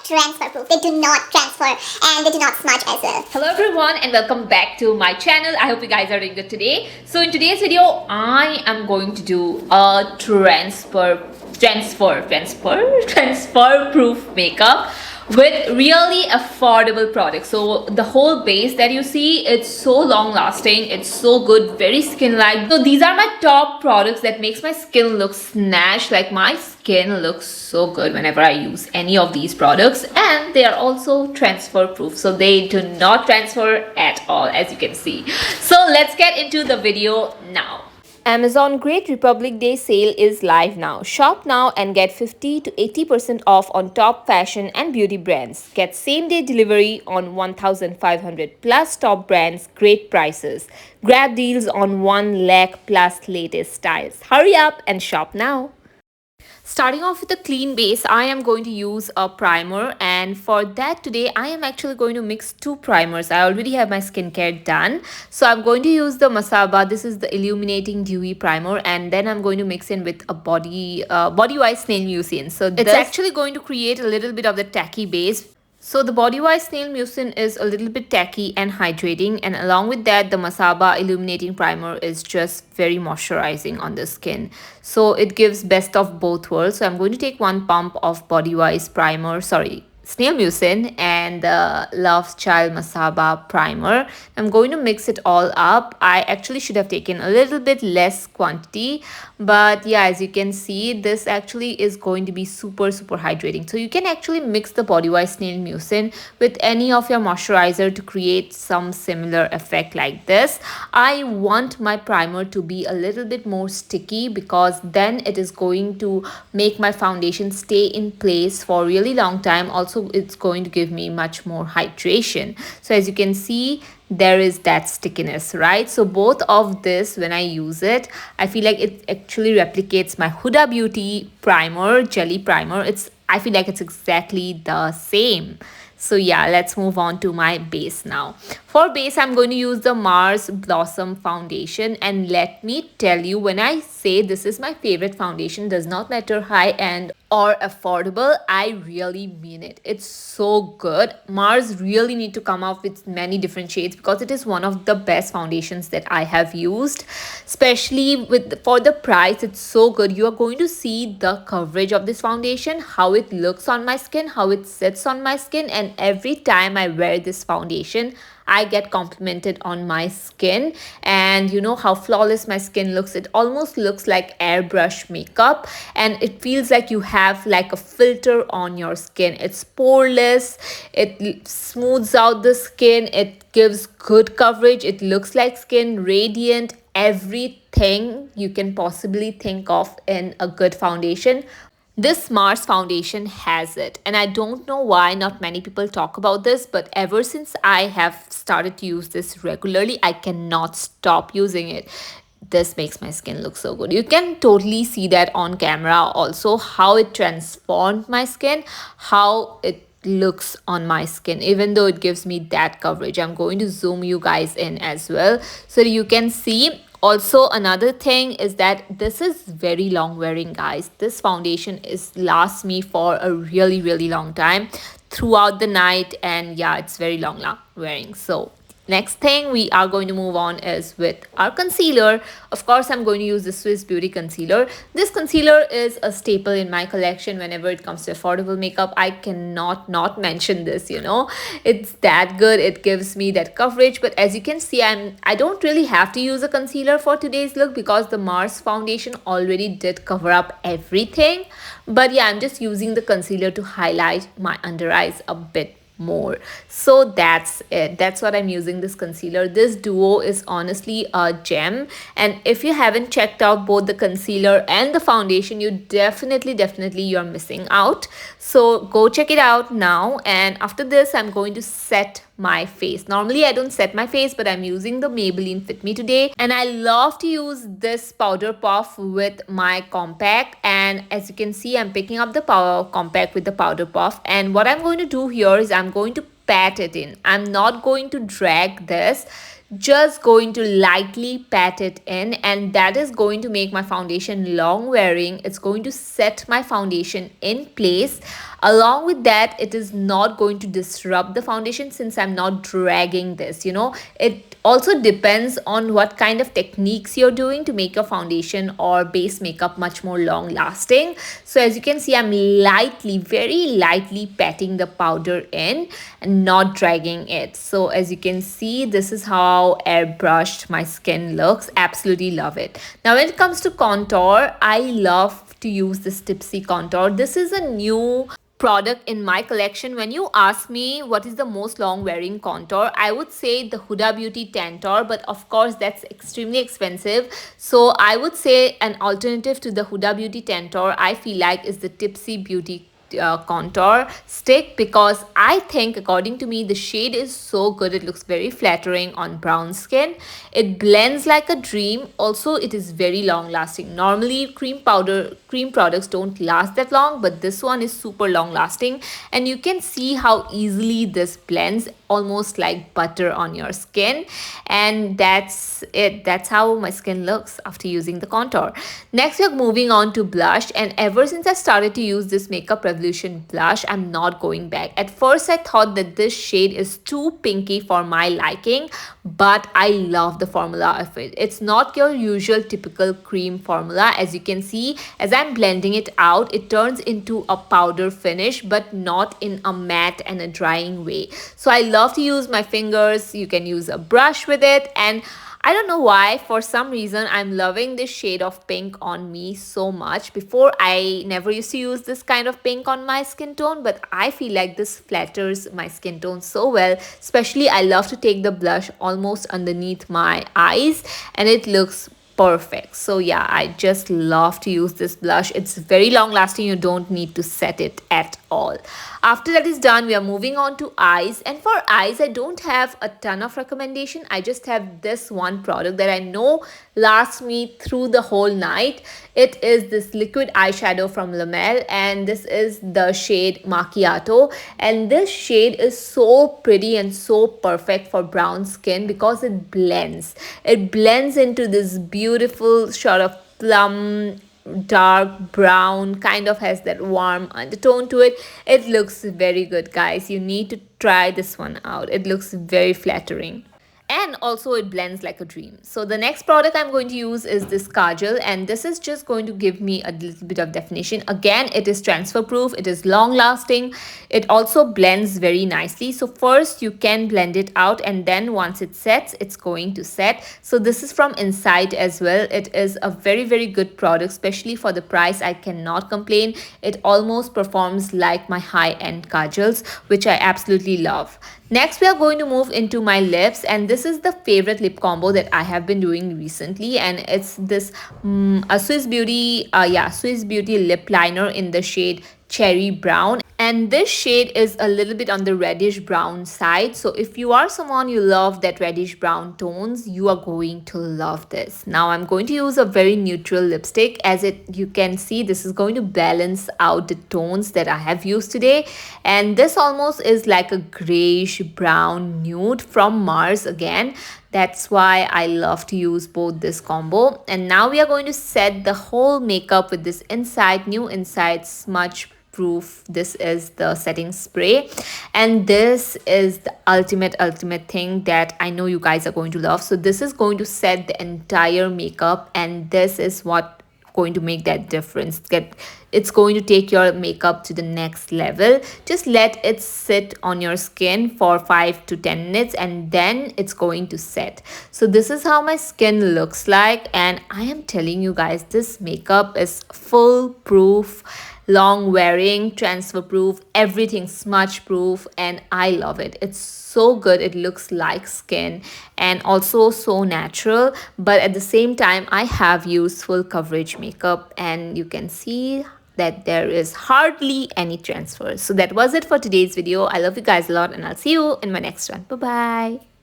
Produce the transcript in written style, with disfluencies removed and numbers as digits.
transfer proof. They do not transfer and they do not smudge as well. Hello everyone and welcome back to my channel. I hope you guys are doing good today. So in today's video, I am going to do a transfer proof makeup with really affordable products. So the whole base that you see, it's so long lasting, it's so good, very skin like. So these are my top products that makes my skin look snatched. Like my skin looks so good whenever I use any of these products, and they are also transfer proof, so they do not transfer at all, as you can see. So let's get into the video now. Amazon Great Republic Day sale is live now. Shop now and get 50 to 80% off on top fashion and beauty brands. Get same day delivery on 1,500 plus top brands, great prices. Grab deals on 1 lakh plus latest styles. Hurry up and shop now. Starting off with a clean base, I am going to use a primer, and for that today I am actually going to mix two primers. I already have my skincare done, so I'm going to use the Masaba. This is the illuminating dewy primer, and then I'm going to mix in with a body wise snail mucin. So it's actually going to create a little bit of the tacky base. So the Body Wise Snail Mucin is a little bit tacky and hydrating, and along with that the Masaba Illuminating Primer is just very moisturizing on the skin. So it gives best of both worlds. So I'm going to take one pump of Body Wise Snail Mucin and the LoveChild Masaba Primer. I'm going to mix it all up. I actually should have taken a little bit less quantity, but yeah, as you can see, this actually is going to be super hydrating. So you can actually mix the Body Wise Snail Mucin with any of your moisturizer to create some similar effect like this. I want my primer to be a little bit more sticky, because then it is going to make my foundation stay in place for a really long time. Also, it's going to give me much more hydration. So as you can see, there is that stickiness, right? So both of this, when I use it, I feel like it actually replicates my Huda Beauty primer, jelly primer. I feel like it's exactly the same. So yeah, let's move on to my base now. For base, I'm going to use the Mars Blossom foundation, and let me tell you, when I say this is my favorite foundation, does not matter high end or affordable, I really mean it. It's so good. Mars really need to come out with many different shades, because it is one of the best foundations that I have used, especially for the price. It's so good. You are going to see the coverage of this foundation, how it looks on my skin, how it sits on my skin, and every time I wear this foundation, I get complimented on my skin. And you know how flawless my skin looks. It almost looks like airbrush makeup, and it feels like you have like a filter on your skin. It's poreless, it smooths out the skin, it gives good coverage, it looks like skin, radiant, everything you can possibly think of in a good foundation. This Mars foundation has it, and I don't know why not many people talk about this, but ever since I have started to use this regularly, I cannot stop using it. This makes my skin look so good. You can totally see that on camera also, how it transformed my skin, how it looks on my skin, even though it gives me that coverage. I'm going to zoom you guys in as well so you can see. Also, another thing is that this is very long wearing, guys. This foundation lasts me for a really long time throughout the night, and yeah, it's very long wearing. So next thing we are going to move on is with our concealer. Of course, I'm going to use the Swiss Beauty concealer. This concealer is a staple in my collection whenever it comes to affordable makeup. I cannot not mention this, you know. It's that good. It gives me that coverage. But as you can see, I don't really have to use a concealer for today's look, because the Mars foundation already did cover up everything. But yeah, I'm just using the concealer to highlight my under eyes a bit more. So that's it. That's what I'm using this concealer. This duo is honestly a gem, and if you haven't checked out both the concealer and the foundation, you definitely you're missing out. So go check it out now. And after this, I'm going to set my face. Normally I don't set my face, but I'm using the Maybelline Fit Me today, and I love to use this powder puff with my compact. And as you can see, I'm picking up the compact with the powder puff, and what I'm going to do here is I'm going to pat it in. I'm not going to drag this, just going to lightly pat it in, and that is going to make my foundation long wearing. It's going to set my foundation in place. Along with that, it is not going to disrupt the foundation since I'm not dragging this, you know. It also depends on what kind of techniques you're doing to make your foundation or base makeup much more long lasting. So as you can see, I'm lightly, very lightly patting the powder in and not dragging it. So as you can see, this is how airbrushed my skin looks. Absolutely love it. Now when it comes to contour, I love to use this Typsy contour. This is a new product in my collection. When you ask me what is the most long wearing contour, I would say the Huda Beauty Tantour, but of course that's extremely expensive. So I would say an alternative to the Huda Beauty Tantour, I feel like, is the Typsy Beauty contour stick, because I think, according to me, the shade is so good. It looks very flattering on brown skin. It blends like a dream. Also, it is very long lasting. Normally cream products don't last that long, but this one is super long lasting, and you can see how easily this blends, almost like butter on your skin. And that's it. That's how my skin looks after using the contour. Next, we're moving on to blush, and ever since I started to use this Makeup Revolution blush, I'm not going back. At first I thought that this shade is too pinky for my liking, but I love the formula of it. It's not your usual typical cream formula. As you can see, as I'm blending it out, it turns into a powder finish, but not in a matte and a drying way. So I love to use my fingers. You can use a brush with it, and I don't know why, for some reason, I'm loving this shade of pink on me so much. Before, I never used to use this kind of pink on my skin tone, but I feel like this flatters my skin tone so well. Especially, I love to take the blush almost underneath my eyes, and it looks perfect. So yeah, I just love to use this blush. It's very long lasting. You don't need to set it at all. After that is done, we are moving on to eyes, and for eyes I don't have a ton of recommendation. I just have this one product that I know lasts me through the whole night. It is this liquid eyeshadow from Lamel, and this is the shade Macchiato, and this shade is so pretty and so perfect for brown skin because it blends into this beautiful sort of plum dark brown, kind of has that warm undertone to it. It looks very good, guys. You need to try this one out. It looks very flattering, and also it blends like a dream. So the next product I'm going to use is this kajal, and this is just going to give me a little bit of definition. Again, it is transfer proof, it is long lasting, it also blends very nicely. So first you can blend it out, and then once it sets, it's going to set. So this is from Inside as well. It is a very good product, especially for the price. I cannot complain. It almost performs like my high-end kajals, which I absolutely love. Next, we are going to move into my lips, and this is the favorite lip combo that I have been doing recently, and it's this a Swiss Beauty lip liner in the shade Cherry Brown. And this shade is a little bit on the reddish brown side. So if you are someone you love that reddish brown tones, you are going to love this. Now I'm going to use a very neutral lipstick. As you can see, this is going to balance out the tones that I have used today. And this almost is like a grayish brown nude from Mars again. That's why I love to use both this combo. And now we are going to set the whole makeup with this New Inside Smudge Proof. This is the setting spray, and this is the ultimate thing that I know you guys are going to love. So this is going to set the entire makeup, and this is what going to make that difference. It's going to take your makeup to the next level. Just let it sit on your skin for 5 to 10 minutes, and then it's going to set. So this is how my skin looks like, and I am telling you guys, this makeup is foolproof, long wearing, transfer proof, everything, smudge proof, and I love it. It's so good. It looks like skin and also so natural, but at the same time I have used full coverage makeup, and you can see that there is hardly any transfer. So that was it for today's video. I love you guys a lot, and I'll see you in my next one. Bye bye.